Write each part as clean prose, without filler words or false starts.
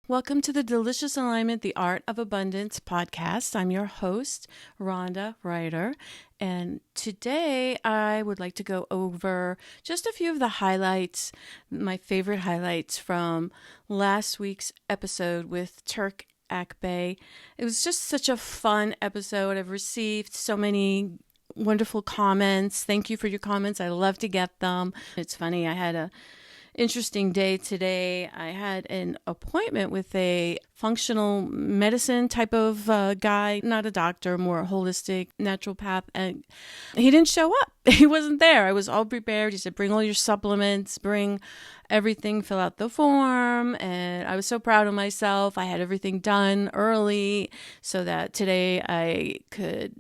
Welcome to the Delicious Alignment, the Art of Abundance podcast. I'm your host, Rhonda Ryder, and today I would like to go over just a few of the highlights, my favorite highlights from last week's episode with Turk Akbay. It was just such a fun episode. I've received so many wonderful comments. Thank you for your comments. I love to get them. It's funny, I had a interesting day today. I had an appointment with a functional medicine type of guy, not a doctor, more a holistic naturopath, and he didn't show up. He wasn't there. I was all prepared. He said, bring all your supplements, bring everything, fill out the form, and I was so proud of myself. I had everything done early so that today I could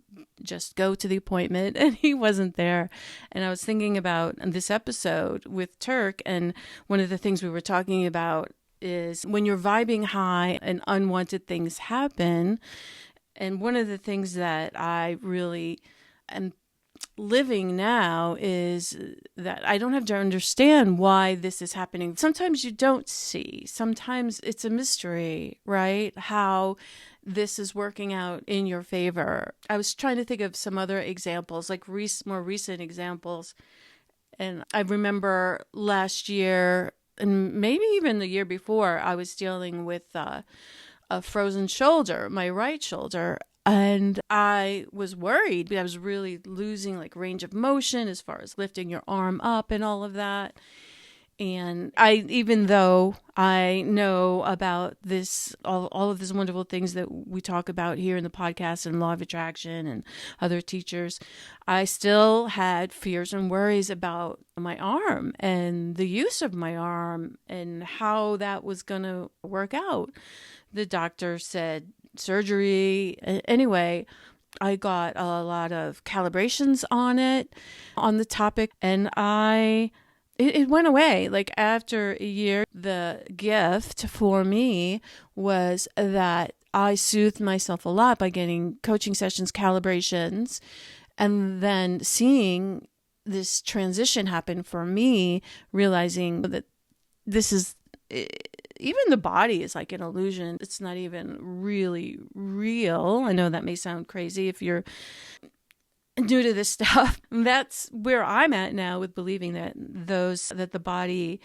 just go to the appointment, and he wasn't there. And I was thinking about this episode with Turk, and one of the things we were talking about is when you're vibing high and unwanted things happen. And one of the things that I really am living now is that I don't have to understand why this is happening. Sometimes you don't see. Sometimes it's a mystery, right? How this is working out in your favor. I was trying to think of some other examples, like more recent examples. And I remember last year, and maybe even the year before, I was dealing with a frozen shoulder, my right shoulder. And I was worried. I was really losing like range of motion as far as lifting your arm up and all of that. And even though I know about this, all of these wonderful things that we talk about here in the podcast and law of attraction and other teachers, I still had fears and worries about my arm and the use of my arm and how that was going to work out. The doctor said surgery. Anyway, I got a lot of calibrations on the topic, and it went away. Like after a year, the gift for me was that I soothed myself a lot by getting coaching sessions, calibrations, and then seeing this transition happen for me, realizing that this is, even the body is like an illusion. It's not even really real. I know that may sound crazy if you're new to this stuff. That's where I'm at now with believing that the body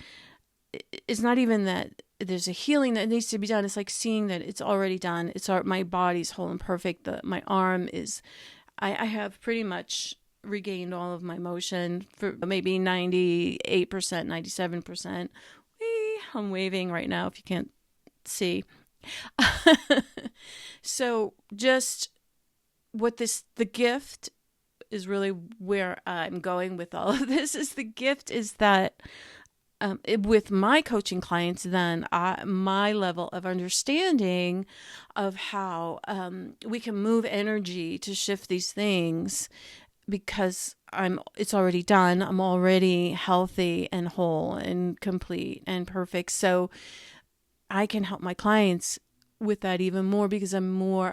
is not even that there's a healing that needs to be done. It's like seeing that it's already done. My body's whole and perfect. My arm is, I have pretty much regained all of my motion for maybe 98%, 97%. I'm waving right now if you can't see. So just the gift is really where I'm going with all of this, is the gift is that with my coaching clients, then my level of understanding of how we can move energy to shift these things, because it's already done. I'm already healthy and whole and complete and perfect. So I can help my clients with that even more, because I'm more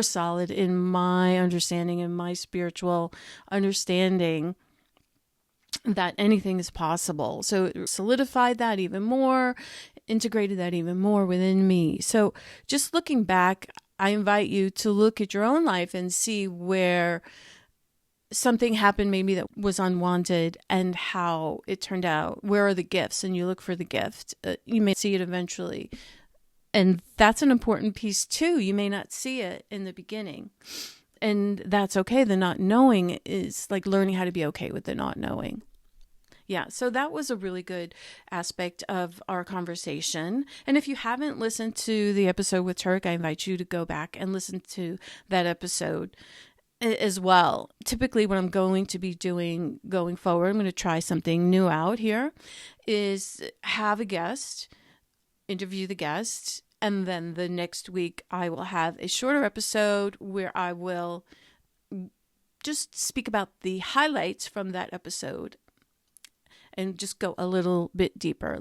solid in my understanding and my spiritual understanding that anything is possible. So it solidified that even more, integrated that even more within me. So just looking back, I invite you to look at your own life and see where something happened maybe that was unwanted and how it turned out. Where are the gifts? And you look for the gift. You may see it eventually. And that's an important piece too. You may not see it in the beginning. And that's okay. The not knowing is like learning how to be okay with the not knowing. Yeah, so that was a really good aspect of our conversation. And if you haven't listened to the episode with Turk, I invite you to go back and listen to that episode as well. Typically what I'm going to be doing going forward, I'm going to try something new out here, is have a guest, interview the guest, and then the next week I will have a shorter episode where I will just speak about the highlights from that episode and just go a little bit deeper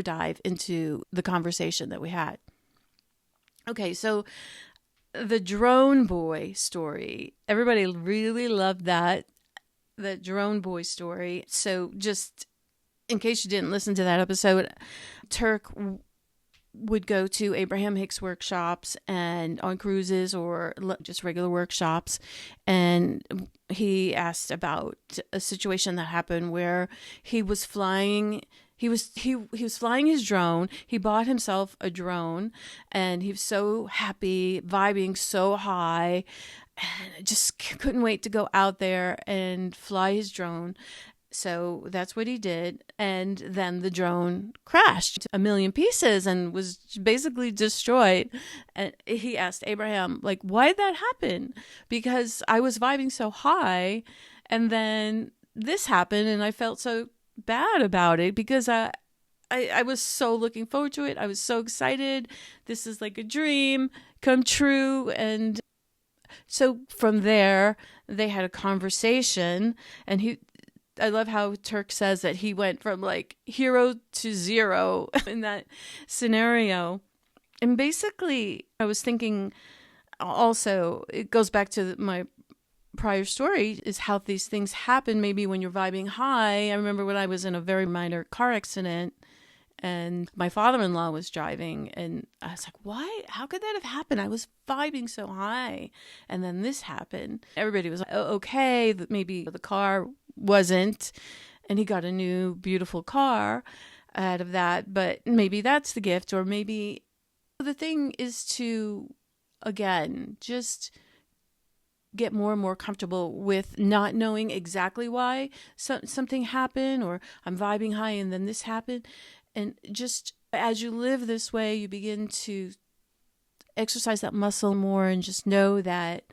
dive into the conversation that we had. Okay, so the drone boy story. Everybody really loved that drone boy story. So just in case you didn't listen to that episode, Turk would go to Abraham-Hicks workshops and on cruises or just regular workshops. And he asked about a situation that happened where he was flying. He was flying his drone. He bought himself a drone and he was so happy, vibing so high, and just couldn't wait to go out there and fly his drone. So that's what he did. And then the drone crashed a million pieces and was basically destroyed. And he asked Abraham, like, why did that happen? Because I was vibing so high and then this happened and I felt so bad about it because I was so looking forward to it. I was so excited. This is like a dream come true. And so from there, they had a conversation and I love how Turk says that he went from like hero to zero in that scenario. And basically, I was thinking also, it goes back to my prior story, is how these things happen maybe when you're vibing high. I remember when I was in a very minor car accident and my father-in-law was driving and I was like, why? How could that have happened? I was vibing so high. And then this happened. Everybody was like, oh, okay, maybe the car wasn't, and he got a new beautiful car out of that, but maybe that's the gift. Or maybe the thing is to, again, just get more and more comfortable with not knowing exactly why something happened, or I'm vibing high and then this happened. And just as you live this way, you begin to exercise that muscle more and just know that,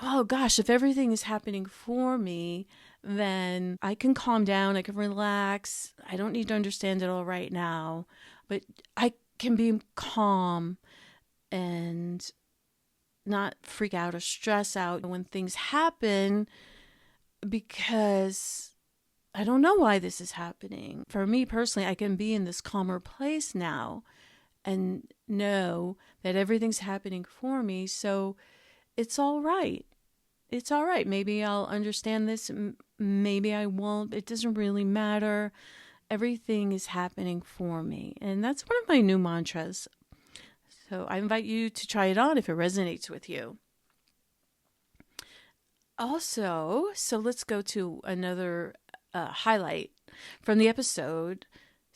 oh gosh, if everything is happening for me, then I can calm down, I can relax. I don't need to understand it all right now, but I can be calm and not freak out or stress out when things happen because I don't know why this is happening. For me personally, I can be in this calmer place now and know that everything's happening for me, so it's all right. It's all right. Maybe I'll understand this. Maybe I won't. It doesn't really matter. Everything is happening for me. And that's one of my new mantras. So I invite you to try it on if it resonates with you. Also, so let's go to another highlight from the episode.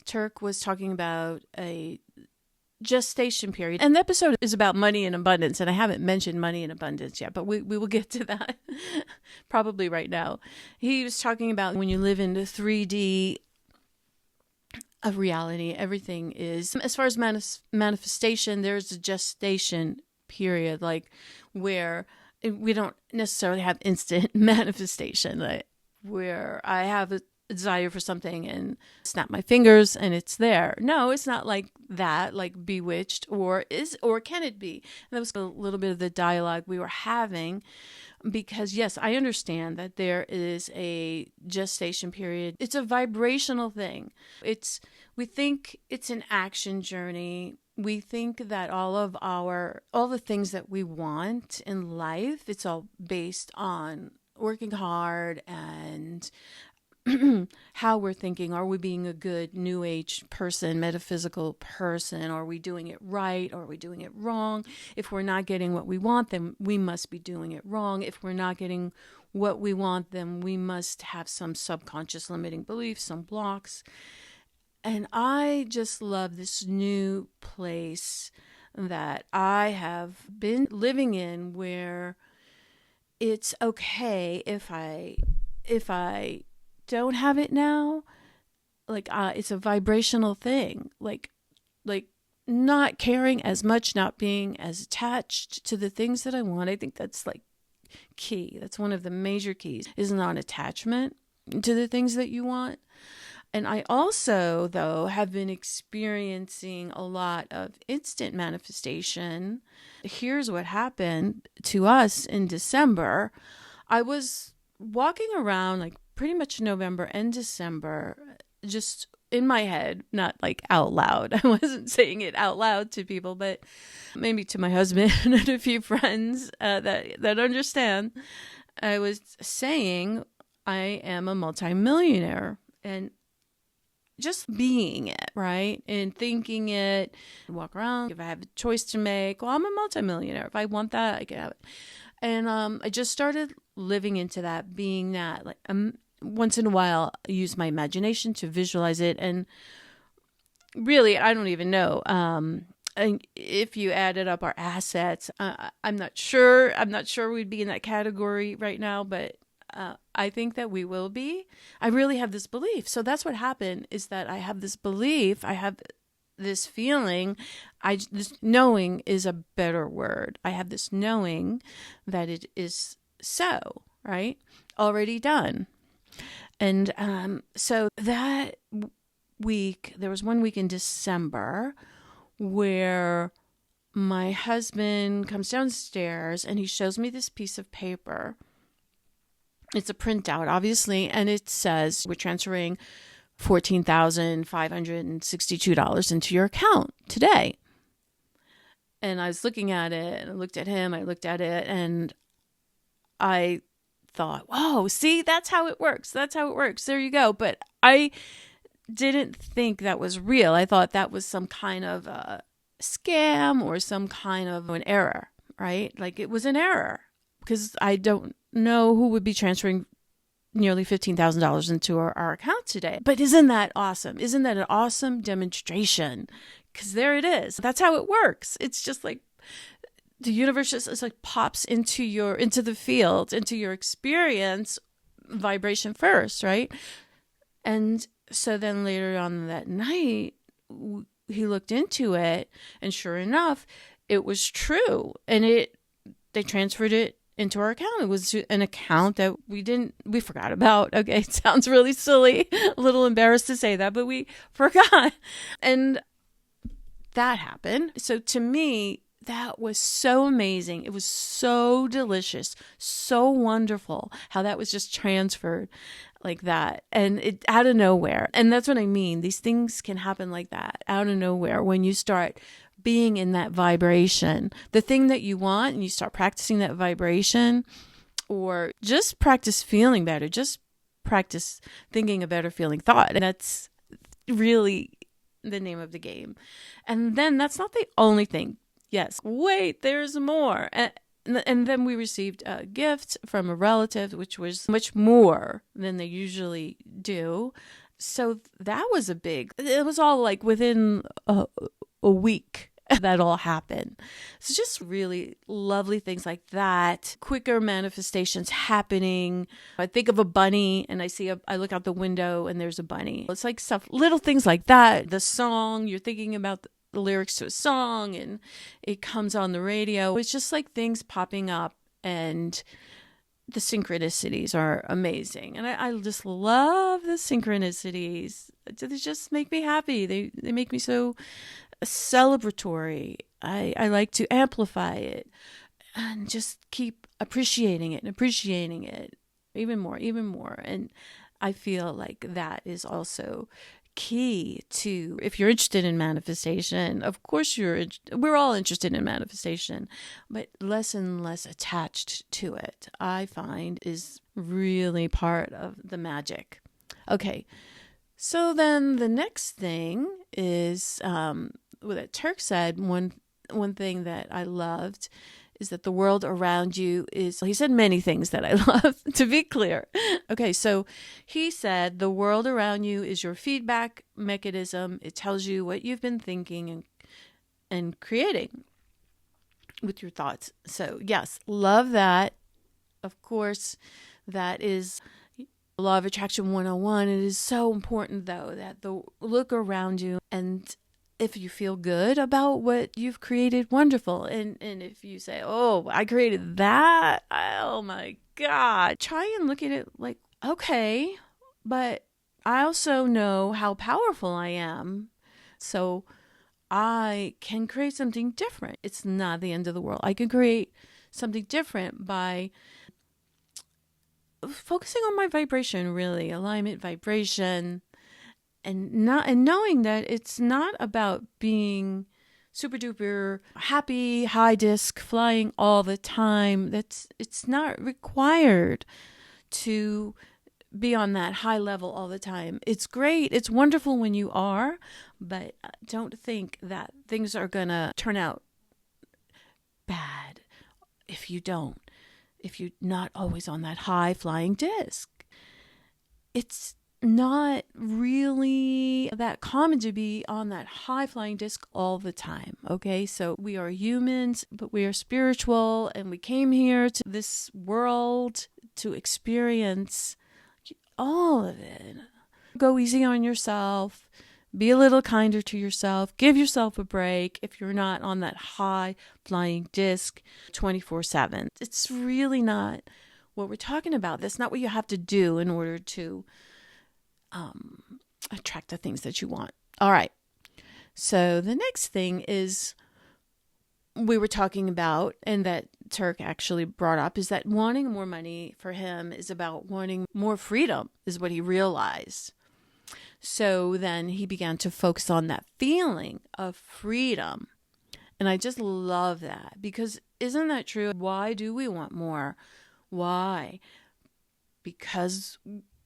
Turk was talking about a gestation period, and the episode is about money and abundance, and I haven't mentioned money and abundance yet, but we will get to that probably right now. He was talking about when you live in the 3D of reality, everything is, as far as manifestation, there's a gestation period, like where we don't necessarily have instant manifestation, like where I have a desire for something and snap my fingers and it's there. No, it's not like that, like Bewitched, or can it be? And that was a little bit of the dialogue we were having, because yes, I understand that there is a gestation period. It's a vibrational thing. We think it's an action journey. We think that all the things that we want in life, it's all based on working hard and how we're thinking. Are we being a good new age person, metaphysical person? Are we doing it right? Or are we doing it wrong? If we're not getting what we want, then we must be doing it wrong. If we're not getting what we want, then we must have some subconscious limiting beliefs, some blocks. And I just love this new place that I have been living in, where it's okay if I don't have it now. Like it's a vibrational thing, like not caring as much, not being as attached to the things that I want. I think that's like key. That's one of the major keys, is non-attachment to the things that you want. And I also, though, have been experiencing a lot of instant manifestation. Here's what happened to us in December. I was walking around like pretty much November and December, just in my head, not like out loud. I wasn't saying it out loud to people, but maybe to my husband and a few friends that understand. I was saying I am a multimillionaire, and just being it, right? And thinking it, walk around. If I have a choice to make, well, I'm a multimillionaire. If I want that, I can have it. And I just started living into that, being that. Like once in a while, I use my imagination to visualize it. And really, I don't even know. And if you added up our assets, I'm not sure. I'm not sure we'd be in that category right now, but I think that we will be. I really have this belief. So that's what happened, is that I have this belief. I have this feeling. This knowing is a better word. I have this knowing that it is so, right? Already done. And so that week, there was one week in December where my husband comes downstairs and he shows me this piece of paper. It's a printout, obviously, and it says, we're transferring $14,562 into your account today. And I was looking at it, and I looked at him, I looked at it, and I thought, whoa, see, that's how it works. That's how it works. There you go. But I didn't think that was real. I thought that was some kind of a scam or some kind of an error, right? Like it was an error, because I don't know who would be transferring nearly $15,000 into our account today. But isn't that awesome? Isn't that an awesome demonstration? Because there it is. That's how it works. It's just like the universe just like pops into the field, into your experience, vibration first, right? And so then later on that night, he looked into it, and sure enough, it was true. And they transferred it into our account. It was an account that we forgot about. Okay, it sounds really silly, a little embarrassed to say that, but we forgot. And that happened. So to me, that was so amazing. It was so delicious, so wonderful how that was just transferred like that, and it out of nowhere. And that's what I mean. These things can happen like that, out of nowhere, when you start being in that vibration, the thing that you want, and you start practicing that vibration, or just practice feeling better, just practice thinking a better feeling thought. And that's really the name of the game. And then that's not the only thing. Yes, wait, there's more. And then we received a gift from a relative, which was much more than they usually do. So that was it was all like within a week that all happened. So just really lovely things like that. Quicker manifestations happening. I think of a bunny and I look out the window and there's a bunny. It's like stuff, little things like that. The song, you're thinking about the lyrics to a song and it comes on the radio. It's just like things popping up, and the synchronicities are amazing. And I just love the synchronicities. They just make me happy. They make me so celebratory. I like to amplify it and just keep appreciating it even more. And I feel like that is also key to, if you're interested in manifestation, of course we're all interested in manifestation, but less and less attached to it, I find, is really part of the magic. Okay, so then the next thing is what Turk said. One thing that I loved is that the world around you is, he said many things that I love, to be clear. Okay, so he said the world around you is your feedback mechanism. It tells you what you've been thinking and creating with your thoughts. So yes, love that. Of course, that is Law of Attraction 101. It is so important, though, that the look around you, and if you feel good about what you've created, wonderful. And if you say, oh, I created that, oh my God, try and look at it like, okay, but I also know how powerful I am. So I can create something different. It's not the end of the world. I can create something different by focusing on my vibration, really, alignment, vibration. And knowing that it's not about being super duper happy, high disc, flying all the time. It's not required to be on that high level all the time. It's great. It's wonderful when you are, but don't think that things are going to turn out bad if you don't. If you're not always on that high flying disc. It's not really that common to be on that high flying disc all the time. Okay, so we are humans, but we are spiritual, and we came here to this world to experience all of it. Go easy on yourself. Be a little kinder to yourself. Give yourself a break if you're not on that high flying disc 24/7. It's really not what we're talking about. That's not what you have to do in order to attract the things that you want. All right. So the next thing is we were talking about, and that Turk actually brought up, is that wanting more money for him is about wanting more freedom, is what he realized. So then he began to focus on that feeling of freedom. And I just love that, because isn't that true? Why do we want more? Why? Because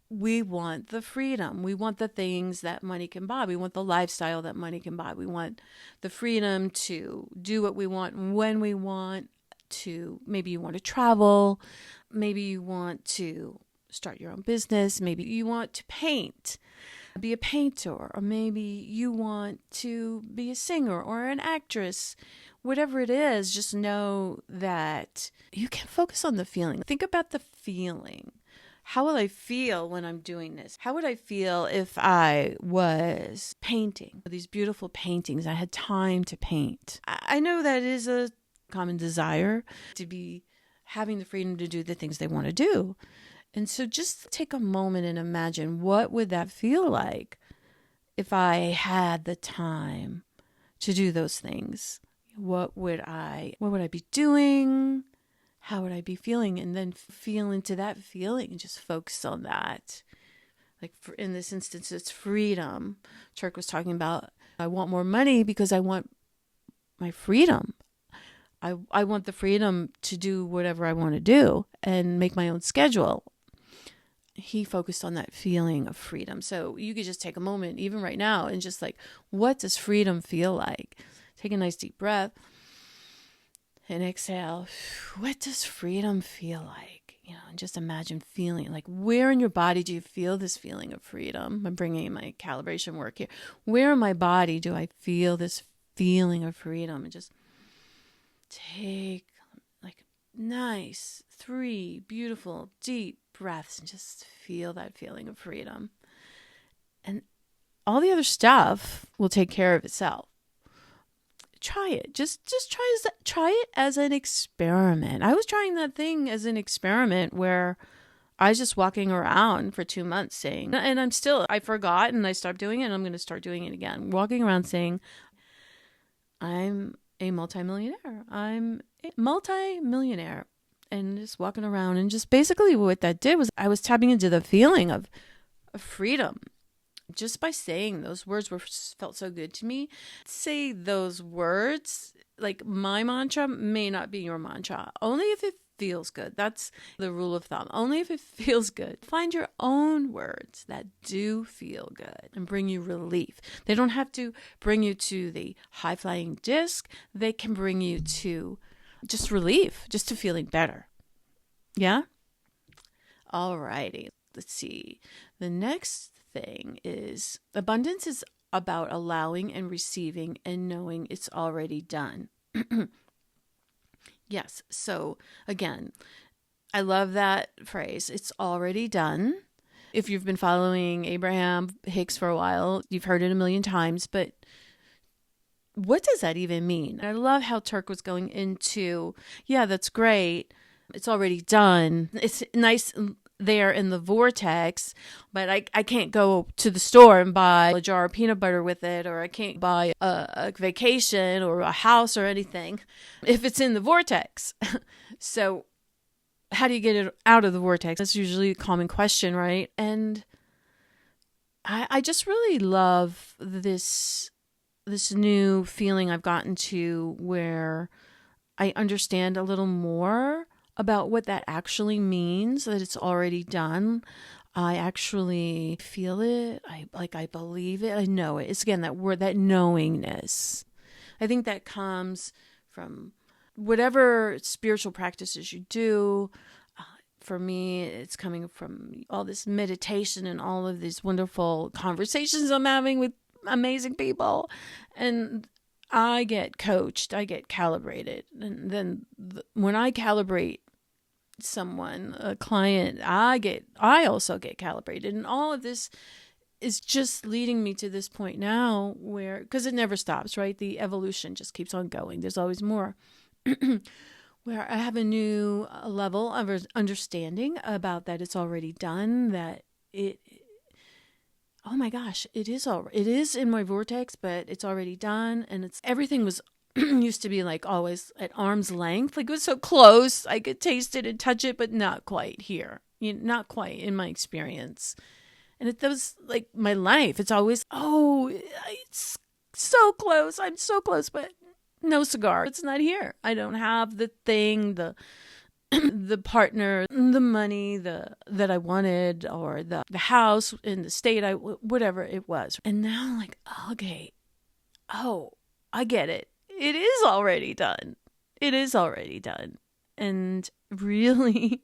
we want the freedom. We want the things that money can buy. We want the lifestyle that money can buy. We want the freedom to do what we want when we want to. Maybe you want to travel. Maybe you want to start your own business. Maybe you want to paint, be a painter, or maybe you want to be a singer or an actress. Whatever it is, just know that you can focus on the feeling. Think about the feeling. How will I feel when I'm doing this? How would I feel if I was painting these beautiful paintings? I had time to paint. I know that is a common desire, to be having the freedom to do the things they want to do. And so just take a moment and imagine, what would that feel like if I had the time to do those things? What would I be doing? How would I be feeling? And then feel into that feeling and just focus on that. Like in this instance, it's freedom. Turk was talking about, I want more money because I want my freedom. I want the freedom to do whatever I want to do and make my own schedule. He focused on that feeling of freedom. So you could just take a moment, even right now, and just like, what does freedom feel like? Take a nice deep breath and exhale. What does freedom feel like? And just imagine feeling like, where in your body do you feel this feeling of freedom? I'm bringing in my calibration work here. Where in my body do I feel this feeling of freedom? And just take like nice 3 beautiful deep breaths and just feel that feeling of freedom. And all the other stuff will take care of itself. Try it. Just try it as an experiment. I was trying that thing as an experiment where I was just walking around for 2 months saying, and I forgot and I stopped doing it, and I'm going to start doing it again. Walking around saying, I'm a multimillionaire. I'm a multimillionaire. And just walking around, and just basically what that did was I was tapping into the feeling of freedom. Just by saying those words felt so good to me. Say those words, like my mantra may not be your mantra. Only if it feels good. That's the rule of thumb. Only if it feels good. Find your own words that do feel good and bring you relief. They don't have to bring you to the high-flying disc. They can bring you to just relief, just to feeling better. Yeah? All righty. Let's see. The next thing is, abundance is about allowing and receiving and knowing it's already done. Yes. So again, I love that phrase. It's already done. If you've been following Abraham-Hicks for a while, you've heard it a million times, but what does that even mean? I love how Turk was going into, yeah, that's great. It's already done. It's nice there in the vortex, but I can't go to the store and buy a jar of peanut butter with it, or I can't buy a vacation or a house or anything if it's in the vortex. So how do you get it out of the vortex? That's usually a common question, right? And I just really love this new feeling I've gotten to where I understand a little more about what that actually means, that it's already done. I actually feel it. I believe it. I know it. It's again that word, that knowingness. I think that comes from whatever spiritual practices you do. For me, it's coming from all this meditation and all of these wonderful conversations I'm having with amazing people. And I get coached, I get calibrated. And then when I calibrate someone, a client, I also get calibrated. And all of this is just leading me to this point now where, because it never stops, right? The evolution just keeps on going. There's always more. Where I have a new level of understanding about that it's already done, that oh my gosh, it is in my vortex, but it's already done. And everything was used to be like always at arm's length. Like it was so close. I could taste it and touch it, but not quite here. Not quite in my experience. And that was like my life. It's always, it's so close. I'm so close, but no cigar. It's not here. I don't have the thing, the partner, the money, that I wanted, or the house in the state, whatever it was. And now I'm like, okay, I get it. It is already done. It is already done. And really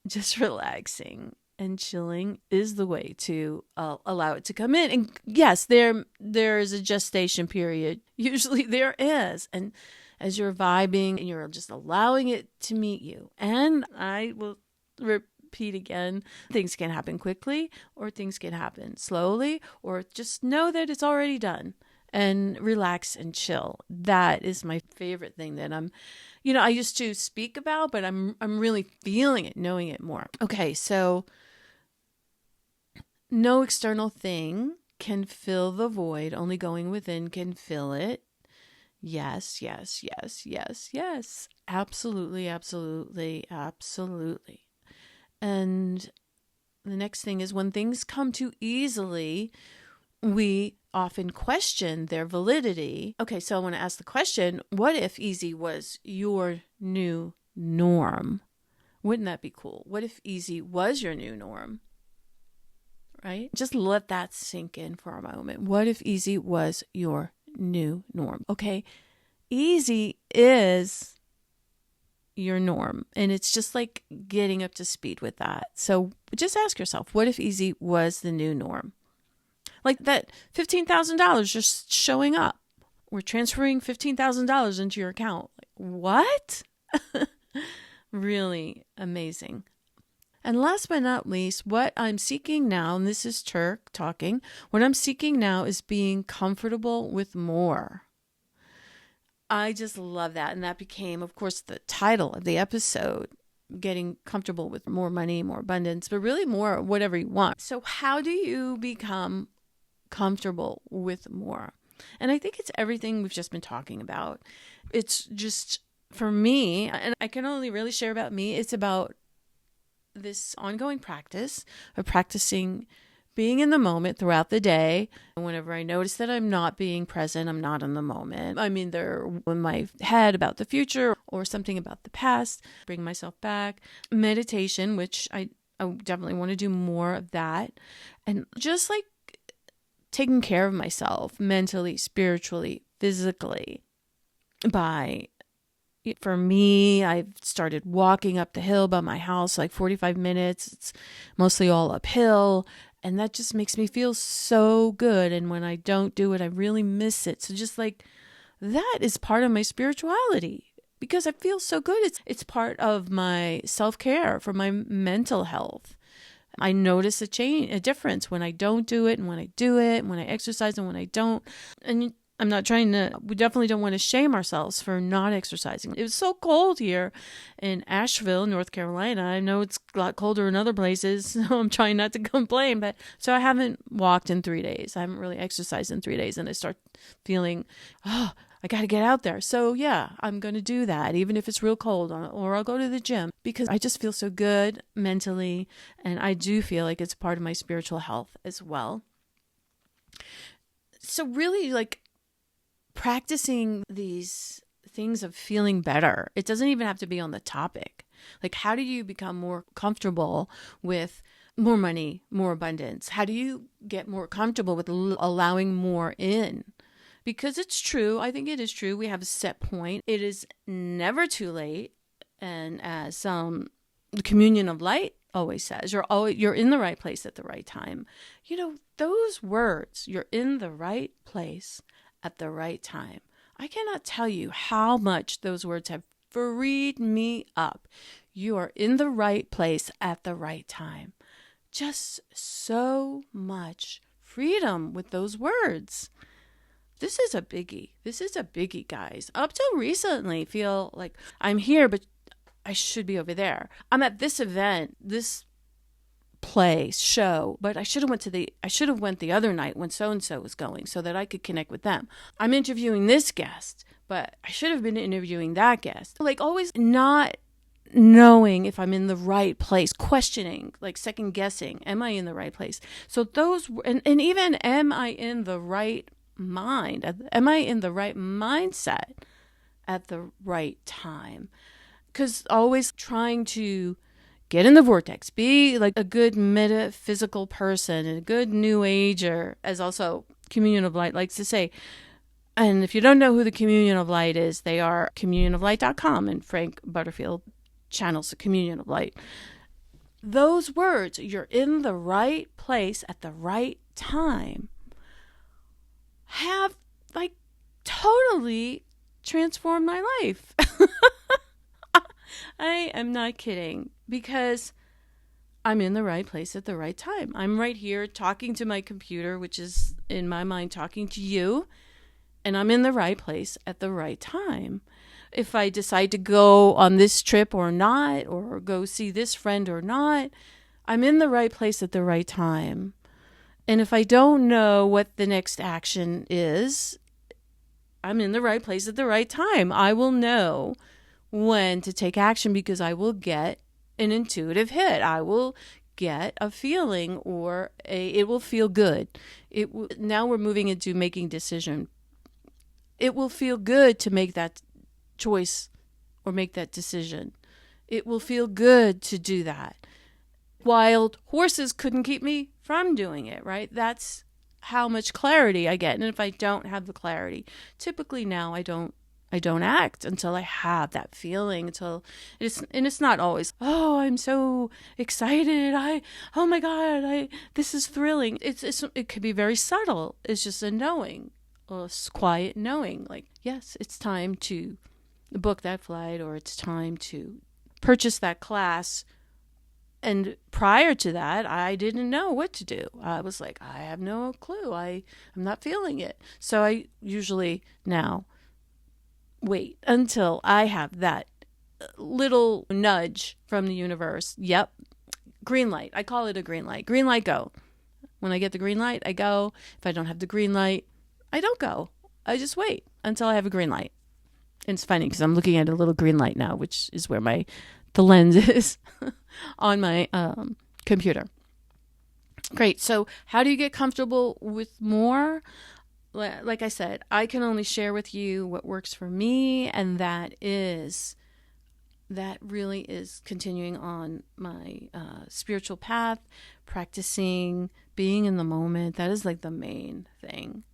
just relaxing and chilling is the way to allow it to come in. And yes, there is a gestation period. Usually there is. And as you're vibing and you're just allowing it to meet you. And I will repeat again, things can happen quickly or things can happen slowly, or just know that it's already done and relax and chill. That is my favorite thing that I used to speak about, but I'm really feeling it, knowing it more. Okay, so no external thing can fill the void. Only going within can fill it. Yes, yes, yes, yes, yes. Absolutely, absolutely, absolutely. And the next thing is when things come too easily, we often question their validity. Okay, so I want to ask the question, what if easy was your new norm? Wouldn't that be cool? What if easy was your new norm? Right? Just let that sink in for a moment. What if easy was your new norm? Okay, easy is your norm, and it's just like getting up to speed with that. So just ask yourself, what if easy was the new norm? Like that $15,000 just showing up. We're transferring $15,000 into your account. Like, what? Really amazing. And last but not least, what I'm seeking now, and this is Turk talking, what I'm seeking now is being comfortable with more. I just love that. And that became, of course, the title of the episode, getting comfortable with more money, more abundance, but really more whatever you want. So how do you become comfortable with more? And I think it's everything we've just been talking about. It's just, for me, and I can only really share about me, it's about this ongoing practice of practicing being in the moment throughout the day. Whenever I notice that I'm not being present, I'm not in the moment. I'm either in my head about the future or something about the past, bring myself back. Meditation, which I definitely want to do more of that. And just like taking care of myself mentally, spiritually, physically for me, I've started walking up the hill by my house, like 45 minutes. It's mostly all uphill. And that just makes me feel so good. And when I don't do it, I really miss it. So just like that is part of my spirituality because I feel so good. It's part of my self-care for my mental health. I notice a difference when I don't do it and when I do it, and when I exercise and when I don't. And we definitely don't want to shame ourselves for not exercising. It was so cold here in Asheville, North Carolina. I know it's a lot colder in other places, so I'm trying not to complain. So I haven't walked in 3 days. I haven't really exercised in 3 days, and I start feeling, I got to get out there. So yeah, I'm going to do that, even if it's real cold, or I'll go to the gym because I just feel so good mentally, and I do feel like it's part of my spiritual health as well. So really, like, practicing these things of feeling better. It doesn't even have to be on the topic. Like, how do you become more comfortable with more money, more abundance? How do you get more comfortable with allowing more in? Because it's true. I think it is true. We have a set point. It is never too late. And as the communion of light always says, you're in the right place at the right time. Those words, you're in the right place at the right time. I cannot tell you how much those words have freed me up. You are in the right place at the right time. Just so much freedom with those words. This is a biggie. This is a biggie, guys. Up till recently, feel like I'm here, but I should be over there. I'm at this event, this play, show, but I should have went the other night when so-and-so was going so that I could connect with them. I'm interviewing this guest, but I should have been interviewing that guest. Like always not knowing if I'm in the right place, questioning, like second guessing, am I in the right place? So those, and even am I in the right mind? Am I in the right mindset at the right time? Because always trying to get in the vortex, be like a good metaphysical person, a good new ager, as also Communion of Light likes to say. And if you don't know who the Communion of Light is, they are communionoflight.com, and Frank Butterfield channels the Communion of Light. Those words, you're in the right place at the right time, have like totally transformed my life. I am not kidding, because I'm in the right place at the right time. I'm right here talking to my computer, which is in my mind talking to you, and I'm in the right place at the right time. If I decide to go on this trip or not, or go see this friend or not, I'm in the right place at the right time. And if I don't know what the next action is, I'm in the right place at the right time. I will know when to take action because I will get an intuitive hit. I will get a feeling, or it will feel good. Now we're moving into making decision. It will feel good to make that choice or make that decision. It will feel good to do that. Wild horses couldn't keep me from doing it, right? That's how much clarity I get. And if I don't have the clarity, typically now I don't act until I have that feeling, it's not always, oh, I'm so excited. Oh my God, this is thrilling. It could be very subtle. It's just a knowing, a quiet knowing, like, yes, it's time to book that flight, or it's time to purchase that class. And prior to that, I didn't know what to do. I was like, I have no clue. I'm not feeling it. So I usually now wait until I have that little nudge from the universe. Yep. Green light. I call it a green light. Green light, go. When I get the green light, I go. If I don't have the green light, I don't go. I just wait until I have a green light. And it's funny because I'm looking at a little green light now, which is where the lens is on my computer. Great. So how do you get comfortable with more? Like I said, I can only share with you what works for me, and that really is continuing on my spiritual path, practicing being in the moment. That is like the main thing.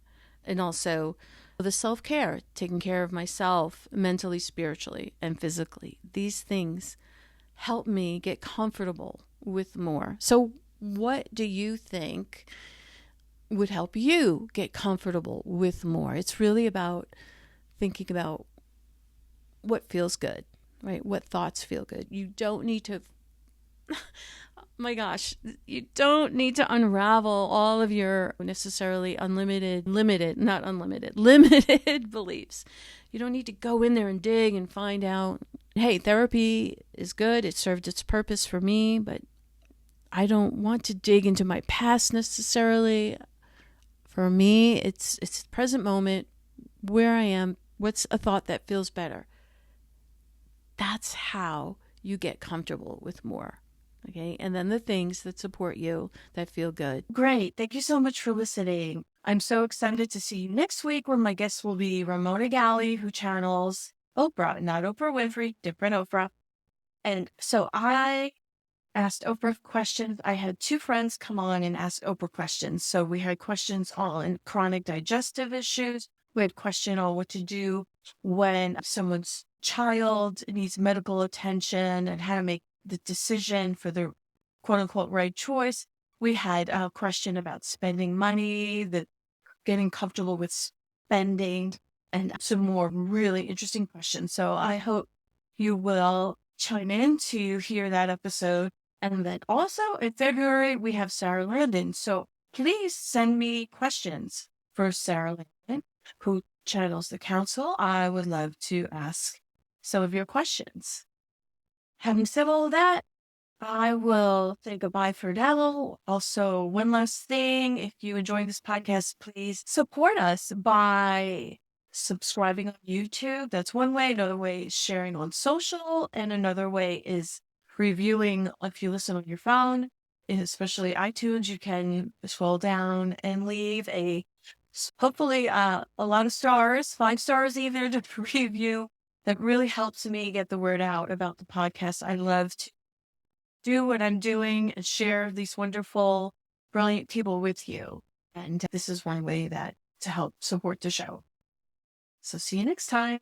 And also the self-care, taking care of myself mentally, spiritually, and physically. These things help me get comfortable with more. So what do you think would help you get comfortable with more? It's really about thinking about what feels good, right? What thoughts feel good. You don't need to, my gosh, you don't need to unravel all of your necessarily limited beliefs. You don't need to go in there and dig and find out, hey, therapy is good. It served its purpose for me, but I don't want to dig into my past necessarily. For me, it's the present moment, where I am, what's a thought that feels better. That's how you get comfortable with more. Okay. And then the things that support you, that feel good. Great. Thank you so much for listening. I'm so excited to see you next week, where my guest will be Ramona Galley, who channels Oprah, not Oprah Winfrey, different Oprah. And so I asked Oprah questions. I had two friends come on and ask Oprah questions. So we had questions on chronic digestive issues. We had question on what to do when someone's child needs medical attention and how to make the decision for the quote unquote right choice. We had a question about spending money, the getting comfortable with spending, and some more really interesting questions. So I hope you will chime in to hear that episode. And then also in February, we have Sarah Landon. So please send me questions for Sarah Landon, who channels the council. I would love to ask some of your questions. Having said all that, I will say goodbye for now. Also, one last thing. If you enjoy this podcast, please support us by subscribing on YouTube. That's one way. Another way is sharing on social. And another way is reviewing if you listen on your phone, and especially iTunes. You can scroll down and leave hopefully a lot of stars, 5 stars even, to review. That really helps me get the word out about the podcast. I love to do what I'm doing and share these wonderful, brilliant people with you. And this is one way that to help support the show. So see you next time.